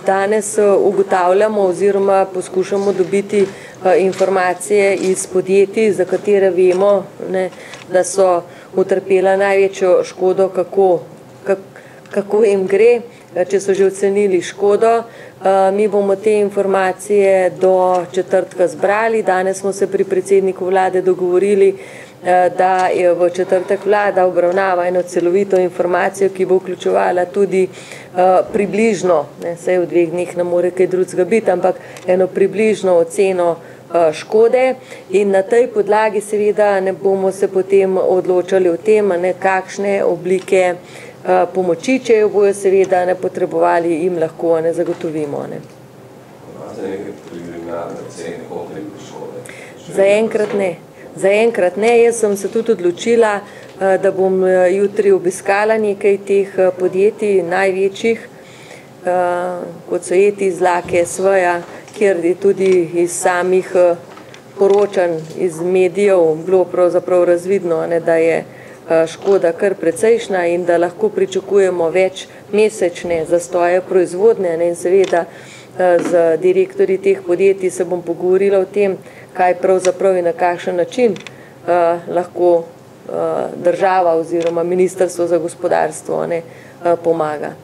Danes ugotavljamo oziroma poskušamo dobiti informacije iz podjetij, za katere vemo, da so utrpela največjo škodo, kako jim gre, če so že ocenili škodo. Mi bomo te informacije do četrtka zbrali. Danes smo se pri predsedniku vlade dogovorili, da je v četrtek vlada obravnava eno celovito informacijo, ki bo vključevala tudi približno, saj v 2 dneh ne more kaj drugega biti, ampak eno približno oceno škode, in na tej podlagi seveda ne bomo se potem odločali o tem, kakšne oblike pomoči, če jo bojo seveda ne potrebovali, jim lahko zagotovimo. Imate nekaj preliminarne ocene, koliko je škode? Zaenkrat ne. Jaz sem se tudi odločila, da bom jutri obiskala nekaj teh podjetij, največjih, kot so Eti, Zlake, Sveja, kjer je tudi iz samih poročanj iz medijev bilo pravzaprav razvidno, da je škoda kar precejšnja in da lahko pričakujemo več mesečne zastoje proizvodnje, in seveda z direktorji teh podjetij se bom pogovorila o tem, kaj pravzaprav in na kakšen način lahko država oziroma Ministrstvo za gospodarstvo pomaga.